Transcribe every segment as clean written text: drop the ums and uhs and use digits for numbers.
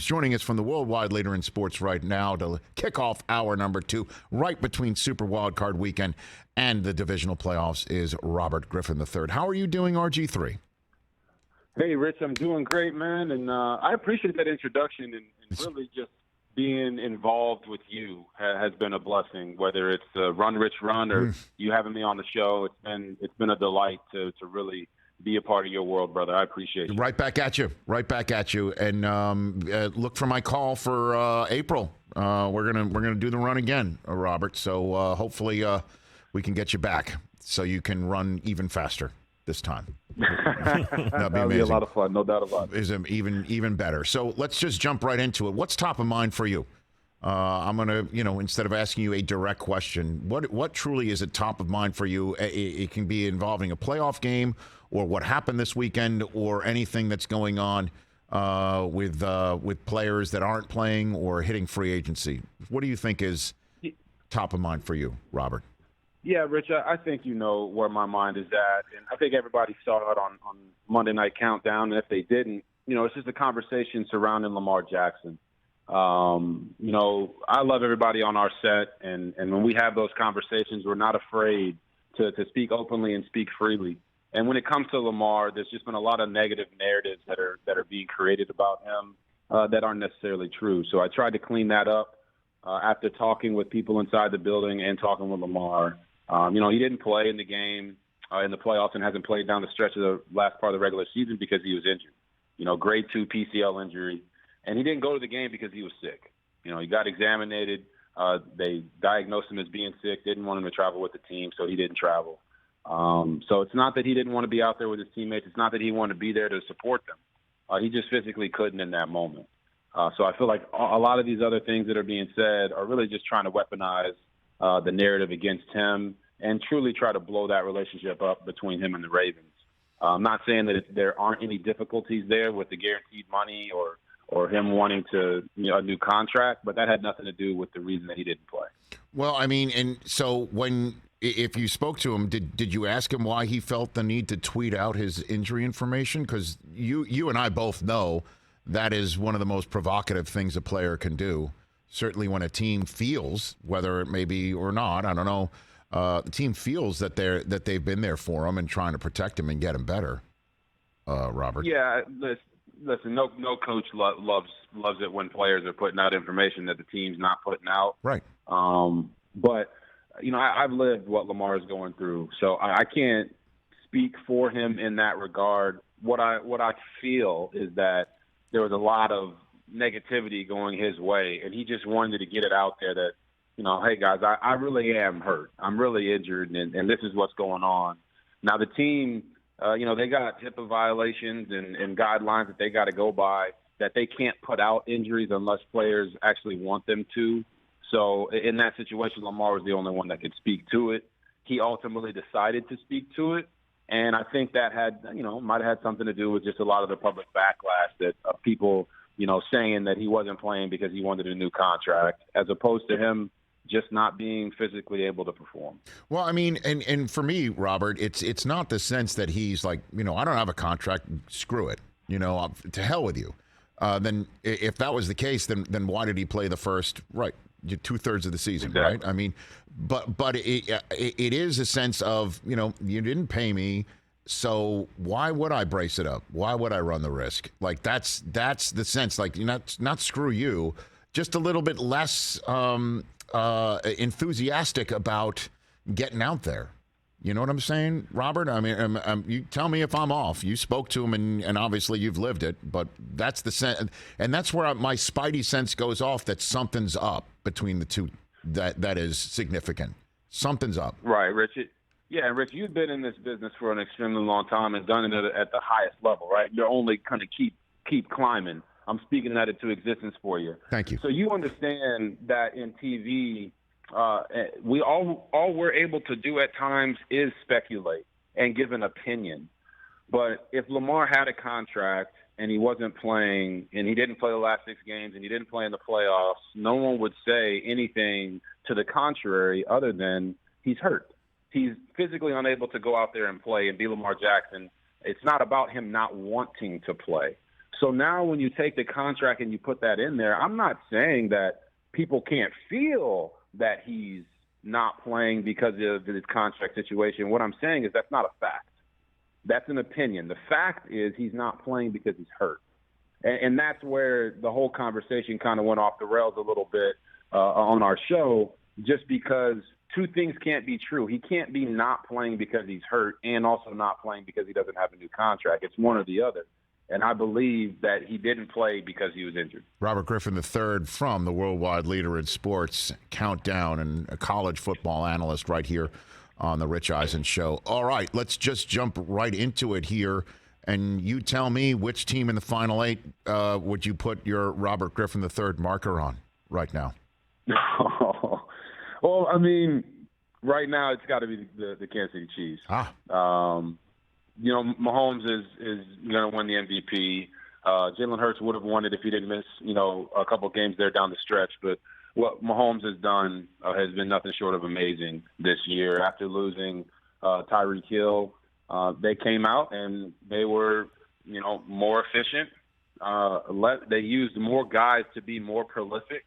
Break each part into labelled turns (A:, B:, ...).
A: joining us from the worldwide leader in sports right now to kick off hour number 2, right between Super Wildcard Weekend and the divisional playoffs, is Robert Griffin III. How are you doing, RG3?
B: Hey, Rich, I'm doing great, man, and I appreciate that introduction, and really just being involved with you has been a blessing, whether it's Run Rich Run or you having me on the show. It's been a delight to really be a part of your world, brother. I appreciate you.
A: Right back at you. And look for my call for April. We're gonna do the run again, Robert. So hopefully we can get you back so you can run even faster this time. That'd
B: be a lot of fun, no doubt about it.
A: Is even better. So let's just jump right into it. What's top of mind for you? I'm gonna, instead of asking you a direct question, what truly is at top of mind for you? It can be involving a playoff game, or what happened this weekend, or anything that's going on with players that aren't playing or hitting free agency. What do you think is top of mind for you, Robert?
B: Yeah, Rich, I think you know where my mind is at, and I think everybody saw it on Monday Night Countdown, and if they didn't, it's just a conversation surrounding Lamar Jackson. I love everybody on our set, and when we have those conversations, we're not afraid to speak openly and speak freely. And when it comes to Lamar, there's just been a lot of negative narratives that are being created about him that aren't necessarily true. So I tried to clean that up after talking with people inside the building and talking with Lamar. He didn't play in the game in the playoffs and hasn't played down the stretch of the last part of the regular season because he was injured. Grade 2 PCL injury. And he didn't go to the game because he was sick. He got examined. They diagnosed him as being sick, didn't want him to travel with the team, so he didn't travel. So it's not that he didn't want to be out there with his teammates. It's not that he wanted to be there to support them. He just physically couldn't in that moment. So I feel like a lot of these other things that are being said are really just trying to weaponize the narrative against him and truly try to blow that relationship up between him and the Ravens. I'm not saying that there aren't any difficulties there with the guaranteed money or him wanting to a new contract, but that had nothing to do with the reason that he didn't play.
A: Well, I mean, and so if you spoke to him, did you ask him why he felt the need to tweet out his injury information? Because you and I both know that is one of the most provocative things a player can do. Certainly when a team feels, whether it may be or not, I don't know, the team feels that they've been there for him and trying to protect him and get him better. Robert.
B: Yeah, listen. No coach loves it when players are putting out information that the team's not putting out.
A: Right.
B: But I've lived what Lamar is going through, so I can't speak for him in that regard. What I feel is that there was a lot of negativity going his way, and he just wanted to get it out there that, hey guys, I really am hurt. I'm really injured, and this is what's going on. Now the team, they got HIPAA violations and guidelines that they got to go by, that they can't put out injuries unless players actually want them to. So in that situation, Lamar was the only one that could speak to it. He ultimately decided to speak to it, and I think that might have had something to do with just a lot of the public backlash that people, saying that he wasn't playing because he wanted a new contract, as opposed to him just not being physically able to perform.
A: Well, I mean, and for me, Robert, it's not the sense that he's like, I don't have a contract, screw it, to hell with you. Then if that was the case, then why did he play the first, 2/3 of the season,
B: exactly.
A: Right? I mean, but it is a sense of, you didn't pay me, so why would I brace it up? Why would I run the risk? Like that's the sense. Like, not screw you, just a little bit less enthusiastic about getting out there. You know what I'm saying, Robert? I mean, you tell me if I'm off. You spoke to him, and obviously you've lived it, but that's the sense, and that's where my spidey sense goes off, that something's up between the two. That is significant. Something's up.
B: Right, Rich. Yeah, Rich, you've been in this business for an extremely long time and done it at the highest level, right? You're only going to keep climbing. I'm speaking that into existence for you.
A: Thank you.
B: So you understand that in TV, we all we're able to do at times is speculate and give an opinion. But if Lamar had a contract and he wasn't playing, and he didn't play the last 6 games, and he didn't play in the playoffs, no one would say anything to the contrary other than he's hurt. He's physically unable to go out there and play and be Lamar Jackson. It's not about him not wanting to play. So now when you take the contract and you put that in there, I'm not saying that people can't feel that he's not playing because of his contract situation. What I'm saying is that's not a fact. That's an opinion. The fact is he's not playing because he's hurt. And that's where the whole conversation kind of went off the rails a little bit on our show, just because two things can't be true. He can't be not playing because he's hurt and also not playing because he doesn't have a new contract. It's one or the other. And I believe that he didn't play because he was injured.
A: Robert Griffin III from the worldwide leader in sports, Countdown, and a college football analyst right here on the Rich Eisen Show. All right, let's just jump right into it here. And you tell me which team in the Final Eight would you put your Robert Griffin III marker on right now?
B: Well, I mean, right now it's got to be the Kansas City Chiefs. Mahomes is going to win the MVP. Jalen Hurts would have won it if he didn't miss, a couple of games there down the stretch. But what Mahomes has done has been nothing short of amazing this year. After losing Tyreek Hill, they came out and they were, more efficient. They used more guys to be more prolific.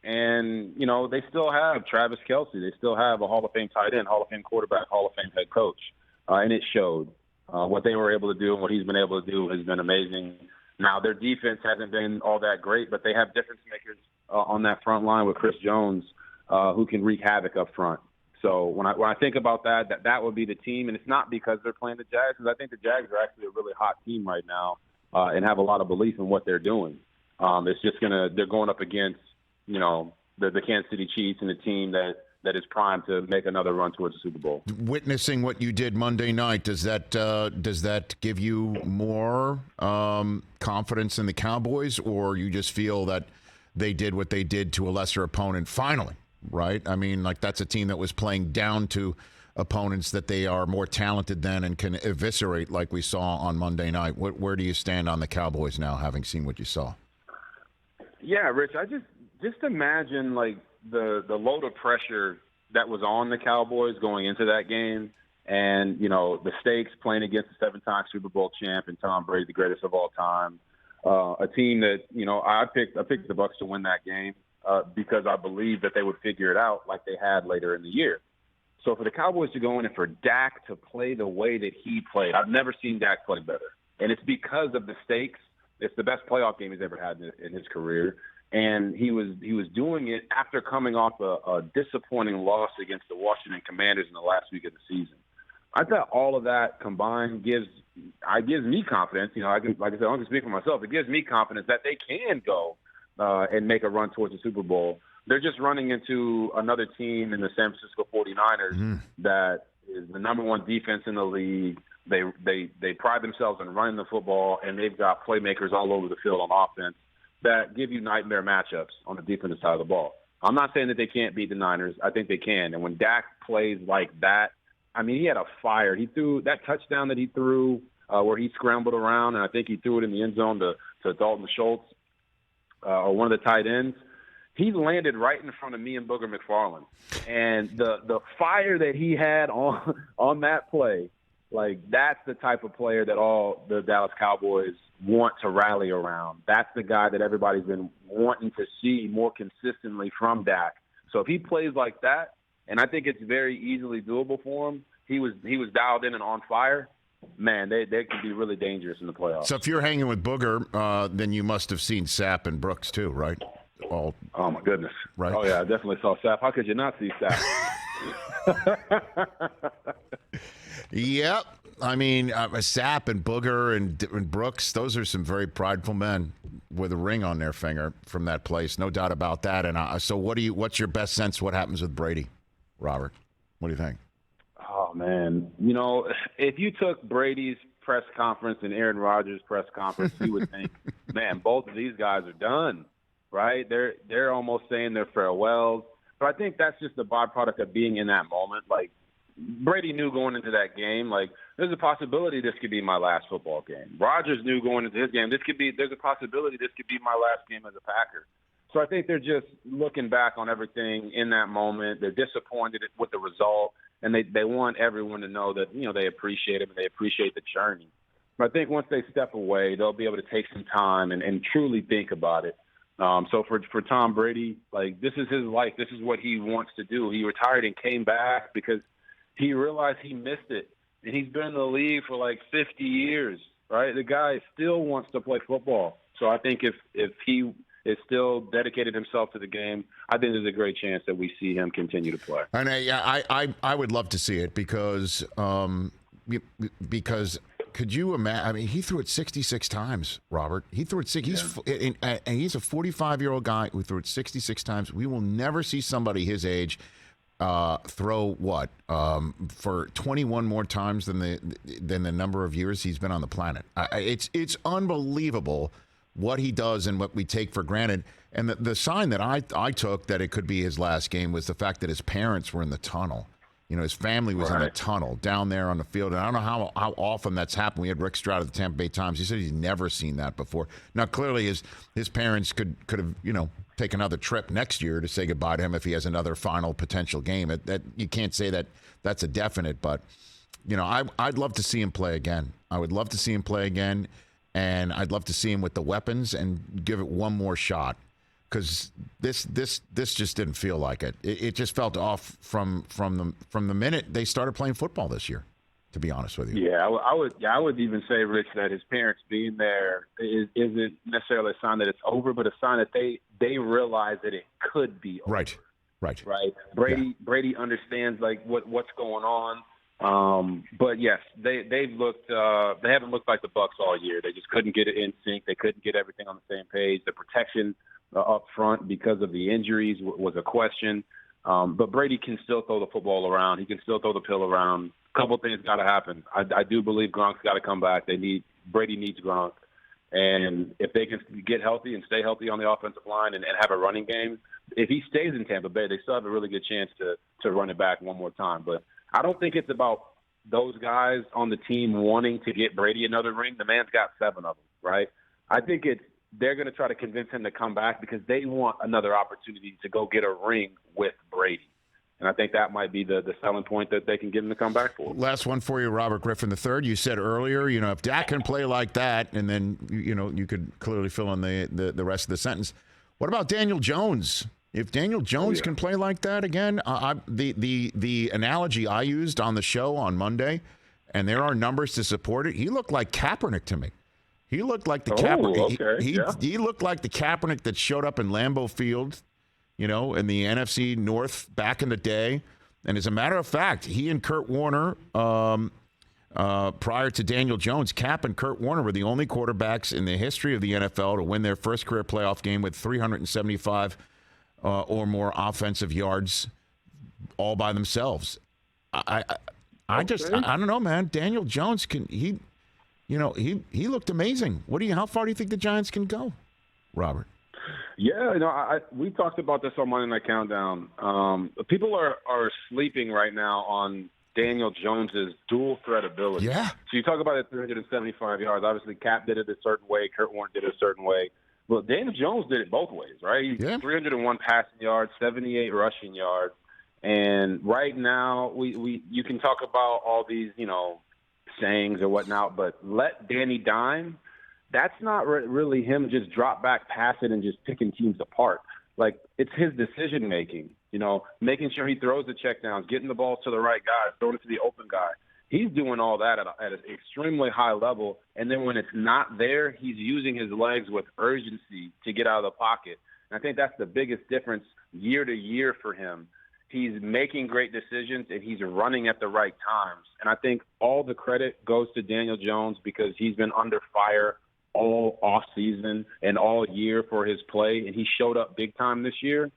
B: And, they still have Travis Kelce. They still have a Hall of Fame tight end, Hall of Fame quarterback, Hall of Fame head coach. And it showed. What they were able to do and what he's been able to do has been amazing. Now, their defense hasn't been all that great, but they have difference makers on that front line with Chris Jones who can wreak havoc up front. So when I think about that would be the team. And it's not because they're playing the Jags, because I think the Jags are actually a really hot team right now and have a lot of belief in what they're doing. It's just they're going up against, the Kansas City Chiefs and a team that is primed to make another run towards the Super Bowl.
A: Witnessing what you did Monday night, does that give you more confidence in the Cowboys, or you just feel that they did what they did to a lesser opponent finally, right? I mean, that's a team that was playing down to opponents that they are more talented than and can eviscerate like we saw on Monday night. Where do you stand on the Cowboys now, having seen what you saw?
B: Yeah, Rich, I just imagine the load of pressure that was on the Cowboys going into that game, and the stakes playing against the 7-time Super Bowl champ and Tom Brady, the greatest of all time. A team that I picked the Bucs to win that game because I believed that they would figure it out like they had later in the year. So for the Cowboys to go in and for Dak to play the way that he played, I've never seen Dak play better, and it's because of the stakes. It's the best playoff game he's ever had in his career. And he was doing it after coming off a disappointing loss against the Washington Commanders in the last week of the season. I thought all of that combined gives me confidence. Like I said, I don't speak for myself. It gives me confidence that they can go and make a run towards the Super Bowl. They're just running into another team in the San Francisco 49ers that is the number one defense in the league. They pride themselves in running the football, and they've got playmakers all over the field on offense that give you nightmare matchups on the defensive side of the ball. I'm not saying that they can't beat the Niners. I think they can. And when Dak plays like that, I mean, he had a fire. He threw that touchdown that he threw where he scrambled around, and I think he threw it in the end zone to Dalton Schultz or one of the tight ends. He landed right in front of me and Booger McFarland. And the fire that he had on that play, that's the type of player that all the Dallas Cowboys want to rally around. That's the guy that everybody's been wanting to see more consistently from Dak. So if he plays like that, and I think it's very easily doable for him, he was dialed in and on fire, man, they could be really dangerous in the playoffs.
A: So if you're hanging with Booger, then you must have seen Sapp and Brooks too, right?
B: Oh, my goodness.
A: Right.
B: Oh, yeah, I definitely saw Sapp. How could you not see Sapp?
A: Yep. I mean, Sapp and Booger and Brooks, those are some very prideful men with a ring on their finger from that place. No doubt about that. And so what's your best sense what happens with Brady, Robert? What do you think?
B: Oh, man. If you took Brady's press conference and Aaron Rodgers' press conference, you would think, man, both of these guys are done, right? They're almost saying their farewells. But I think that's just the byproduct of being in that moment. Brady knew going into that game, there's a possibility this could be my last football game. Rodgers knew going into his game, there's a possibility this could be my last game as a Packer. So I think they're just looking back on everything in that moment. They're disappointed with the result, and they want everyone to know that, they appreciate him and they appreciate the journey. But I think once they step away, they'll be able to take some time and truly think about it. So for Tom Brady, like, this is his life. This is what he wants to do. He retired and came back because he realized he missed it. And he's been in the league for like 50 years, right? The guy still wants to play football. So I think if he is still dedicated himself to the game, I think there's a great chance that we see him continue to play.
A: And I would love to see it because could you imagine? I mean, he threw it 66 times, Robert. He threw it and he's a 45-year-old guy who threw it 66 times. We will never see somebody his age throw for 21 more times than the number of years he's been on the planet. It's unbelievable what he does and what we take for granted. And the sign that I took that it could be his last game was the fact that his parents were in the tunnel. You know, his family was in the tunnel down there on the field. And I don't know how often that's happened. We had Rick Stroud at the Tampa Bay Times. He said he's never seen that before. Now, clearly his parents could have, take another trip next year to say goodbye to him if he has another final potential game. That you can't say that that's a definite, but, I'd love to see him play again. I would love to see him play again, and I'd love to see him with the weapons and give it one more shot. Because this just didn't feel like it. It just felt off from the minute they started playing football this year. To be honest with you.
B: Yeah, I would even say, Rich, that his parents being there isn't necessarily a sign that it's over, but a sign that they realize that it could be over.
A: Right.
B: Brady understands like what's going on. But yes, they haven't looked like the Bucs all year. They just couldn't get it in sync. They couldn't get everything on the same page. The protection up front because of the injuries was a question. But Brady can still throw the football around. He can still throw the pill around. A couple of things got to happen. I do believe Gronk's got to come back. Brady needs Gronk. And if they can get healthy and stay healthy on the offensive line and have a running game, if he stays in Tampa Bay, they still have a really good chance to run it back one more time. But I don't think it's about those guys on the team wanting to get Brady another ring. The man's got 7 of them, right? I think they're going to try to convince him to come back because they want another opportunity to go get a ring with Brady. And I think that might be the selling point that they can get him to come back for.
A: Last one for you, Robert Griffin III. You said earlier, if Dak can play like that, and then, you could clearly fill in the rest of the sentence. What about Daniel Jones? If Daniel Jones can play like that again, the analogy I used on the show on Monday, and there are numbers to support it, he looked like Kaepernick to me. He looked like the Kaepernick.
B: Okay.
A: He looked like the Kaepernick that showed up in Lambeau Field, in the NFC North back in the day. And as a matter of fact, he and Kurt Warner, prior to Daniel Jones, Cap and Kurt Warner were the only quarterbacks in the history of the NFL to win their first career playoff game with 375 or more offensive yards all by themselves. I don't know, man. Daniel Jones he looked amazing. How far do you think the Giants can go, Robert?
B: Yeah, we talked about this on Monday Night Countdown. People are sleeping right now on Daniel Jones's dual threat ability.
A: Yeah.
B: So you talk about it 375 yards. Obviously, Cap did it a certain way. Kurt Warner did it a certain way. Well, Daniel Jones did it both ways, right? He 301 passing yards, 78 rushing yards. And right now, you can talk about all these, sayings or whatnot, but let Danny dime. That's not really him just drop back, pass it, and just picking teams apart. Like, it's his decision making, making sure he throws the checkdowns, getting the ball to the right guy, throwing it to the open guy. He's doing all that at an extremely high level. And then when it's not there, he's using his legs with urgency to get out of the pocket. And I think that's the biggest difference year to year for him. He's making great decisions, and he's running at the right times. And I think all the credit goes to Daniel Jones because he's been under fire all offseason and all year for his play, and he showed up big time this year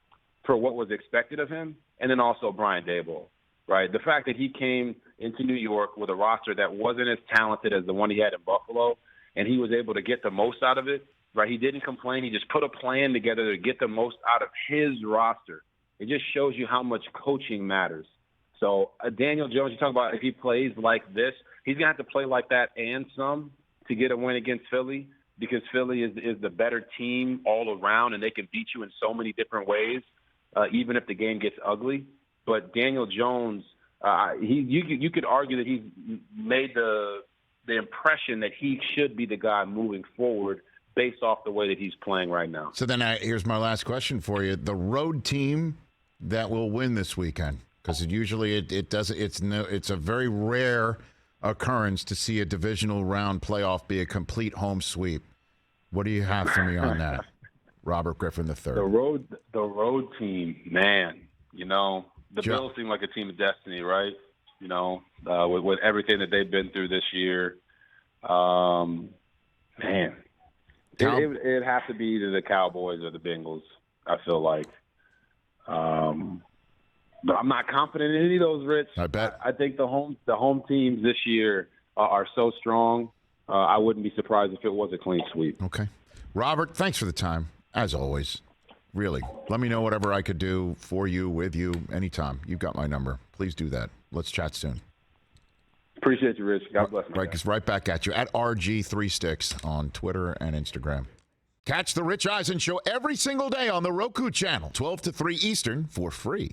B: for what was expected of him. And then also Brian Daboll, right? The fact that he came into New York with a roster that wasn't as talented as the one he had in Buffalo, and he was able to get the most out of it, right? He didn't complain. He just put a plan together to get the most out of his roster. It just shows you how much coaching matters. So Daniel Jones, you talk about if he plays like this, he's going to have to play like that and some to get a win against Philly because Philly is the better team all around, and they can beat you in so many different ways, even if the game gets ugly. But Daniel Jones, you could argue that he's made the the impression that he should be the guy moving forward based off the way that he's playing right now.
A: So then here's my last question for you. The road team that will win this weekend, because it's a very rare occurrence to see a divisional round playoff be a complete home sweep. What do you have for me on that? Robert Griffin III.
B: The road team, man, the Bills seem like a team of destiny, right? With everything that they've been through this year. Man. It'd have to be either the Cowboys or the Bengals, I feel like. But I'm not confident in any of those, Rich.
A: I bet.
B: I think the home teams this year are so strong, I wouldn't be surprised if it was a clean sweep.
A: Okay. Robert, thanks for the time, as always. Really. Let me know whatever I could do for you, with you, anytime. You've got my number. Please do that. Let's chat soon.
B: Appreciate you, Rich. God bless you.
A: Right back at you at RG3Sticks on Twitter and Instagram. Catch the Rich Eisen Show every single day on the Roku channel, 12 to 3 Eastern, for free.